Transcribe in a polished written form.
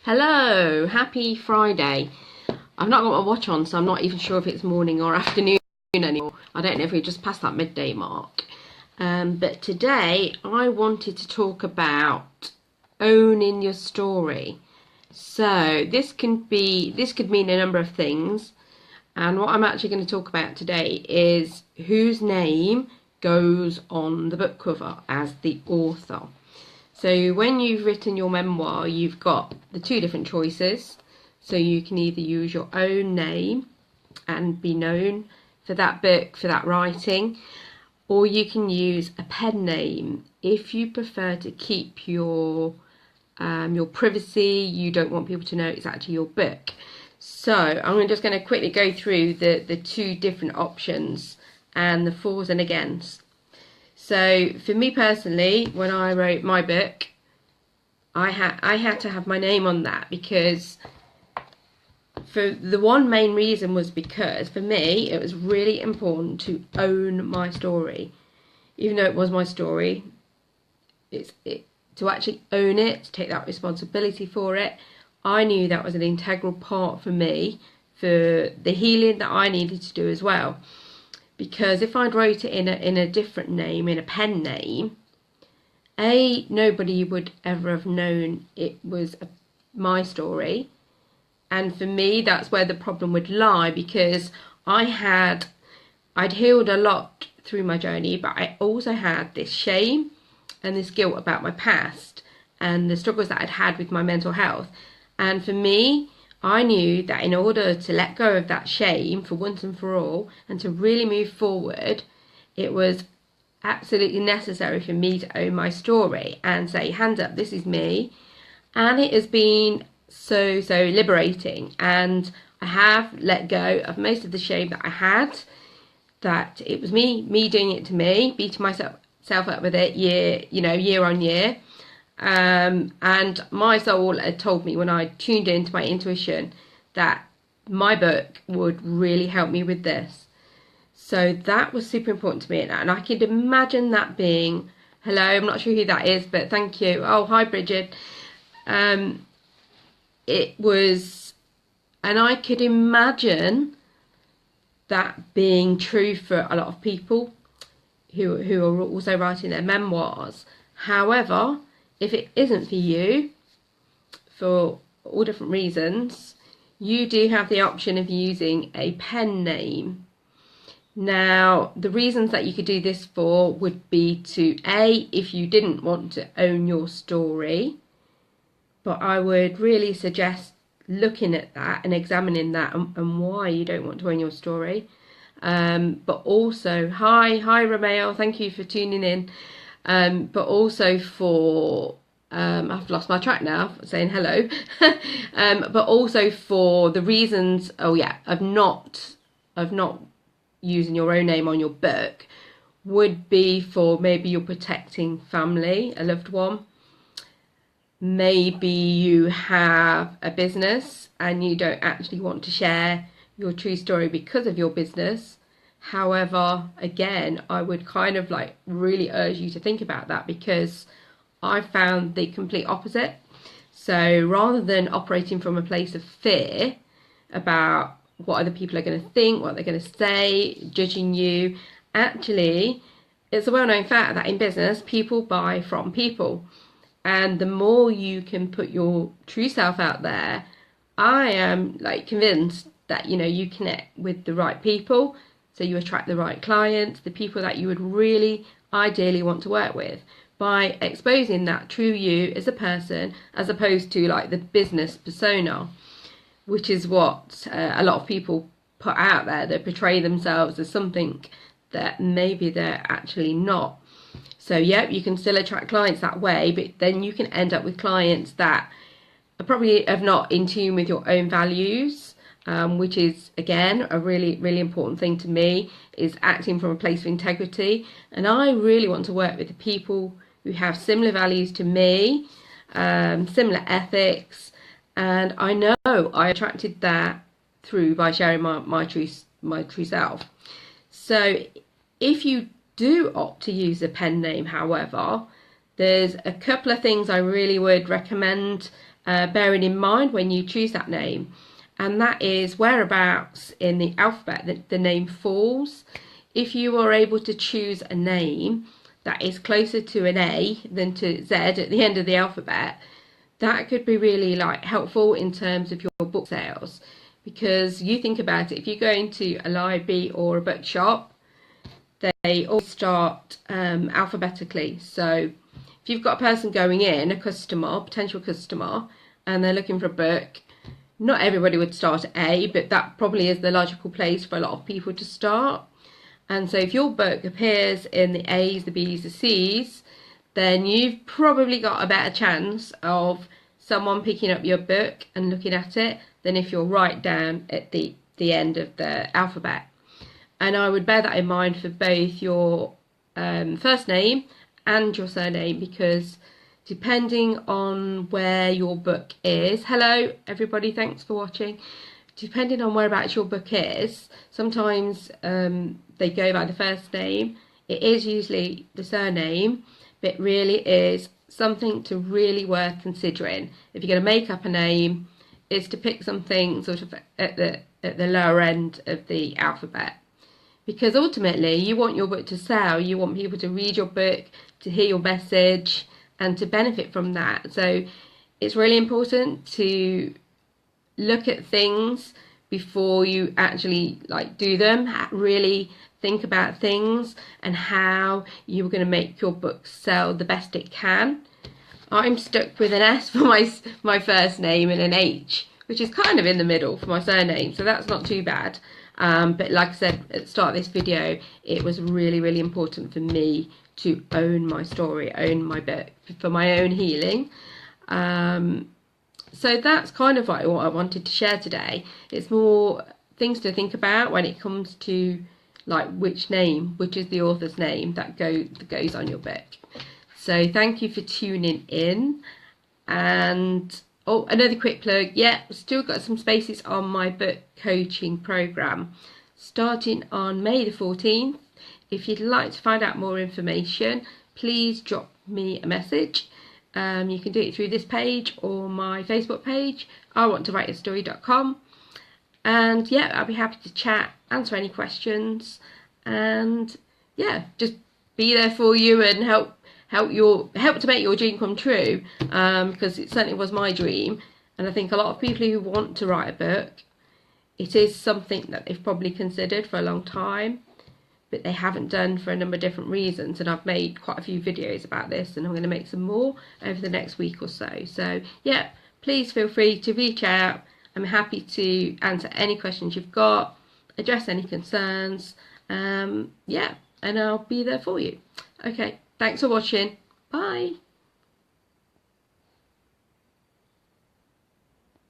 Hello, happy Friday. I've not got my watch on, so I'm not even sure if it's morning or afternoon anymore. I don't know if we just passed that midday mark. But today I wanted to talk about owning your story. So this could mean a number of things. And what I'm actually going to talk about today is whose name goes on the book cover as the author. So when you've written your memoir, you've got the two different choices. So you can either use your own name and be known for that book, for that writing, or you can use a pen name if you prefer to keep your privacy. You don't want people to know it's actually your book. So I'm just going to quickly go through the two different options and the fors and against. So for me personally, when I wrote my book, I had to have my name on that because for the one main reason was because for me it was really important to own my story. Even though it was my story, to actually own it, to take that responsibility for it, I knew that was an integral part for me for the healing that I needed to do as well. Because if I'd wrote it in a different name, in a pen name, nobody would ever have known it was my story. And for me, that's where the problem would lie, because I'd healed a lot through my journey, but I also had this shame and this guilt about my past and the struggles that I'd had with my mental health. And for me, I knew that in order to let go of that shame for once and for all and to really move forward, it was absolutely necessary for me to own my story and say, hands up, this is me. And it has been so liberating. And I have let go of most of the shame that I had, that it was me doing it to me, beating myself up with it year on year. And my soul had told me when I tuned into my intuition that my book would really help me with this. So that was super important to me, and I could imagine that being, hello, I'm not sure who that is, but thank you. Oh, hi Bridget. It was, and I could imagine that being true for a lot of people who are also writing their memoirs. However, if it isn't for you, for all different reasons, you do have the option of using a pen name. Now, the reasons that you could do this for would be to, if you didn't want to own your story, but I would really suggest looking at that and examining that and why you don't want to own your story. But also, hi Romeo, thank you for tuning in. But also for, I've lost my track now, saying hello, but also for the reasons, of not using your own name on your book, would be for maybe you're protecting family, a loved one. Maybe you have a business and you don't actually want to share your true story because of your business. However, again, I would kind of really urge you to think about that, because I found the complete opposite. So rather than operating from a place of fear about what other people are going to think, what they're going to say, judging you, actually, it's a well-known fact that in business, people buy from people. And the more you can put your true self out there, I am convinced that, you connect with the right people. So you attract the right clients, the people that you would really ideally want to work with, by exposing that true you as a person, as opposed to the business persona, which is what a lot of people put out there. They portray themselves as something that maybe they're actually not. So you can still attract clients that way, but then you can end up with clients that are probably not in tune with your own values. Which is, again, a really, really important thing to me, is acting from a place of integrity. And I really want to work with the people who have similar values to me, similar ethics. And I know I attracted that by sharing my true self. So if you do opt to use a pen name, however, there's a couple of things I really would recommend bearing in mind when you choose that name, and that is whereabouts in the alphabet that the name falls. If you are able to choose a name that is closer to an A than to Z at the end of the alphabet, that could be really like helpful in terms of your book sales. Because you think about it, if you go into a library or a bookshop, they all start alphabetically. So if you've got a person going in, a customer, potential customer, and they're looking for a book, not everybody would start at A, but that probably is the logical place for a lot of people to start. And so if your book appears in the A's, the B's, the C's, then you've probably got a better chance of someone picking up your book and looking at it than if you're right down at the end of the alphabet. And I would bear that in mind for both your first name and your surname, because depending on where your book is, hello everybody, thanks for watching, depending on whereabouts your book is, sometimes they go by the first name. It is usually the surname, but it really is something to really worth considering. If you're going to make up a name, is to pick something sort of at the lower end of the alphabet, because ultimately you want your book to sell. You want people to read your book, to hear your message, and to benefit from that. So it's really important to look at things before you actually do them. Really think about things and how you're going to make your book sell the best it can. I'm stuck with an S for my first name and an H, which is kind of in the middle for my surname, so that's not too bad. But like I said at the start of this video, it was really, really important for me to own my story, own my book, for my own healing. So that's kind of like what I wanted to share today. It's more things to think about when it comes to which is the author's name that goes on your book. So thank you for tuning in. And another quick plug, still got some spaces on my book coaching program starting on May the 14th. If you'd like to find out more information, please drop me a message. You can do it through this page or my Facebook page, iwanttowriteastory.com. And I'll be happy to chat, answer any questions, and just be there for you and help to make your dream come true, because it certainly was my dream. And I think a lot of people who want to write a book, it is something that they've probably considered for a long time, but they haven't done for a number of different reasons. And I've made quite a few videos about this, and I'm going to make some more over the next week or so. So please feel free to reach out. I'm happy to answer any questions you've got, address any concerns, and I'll be there for you. Okay, thanks for watching. Bye.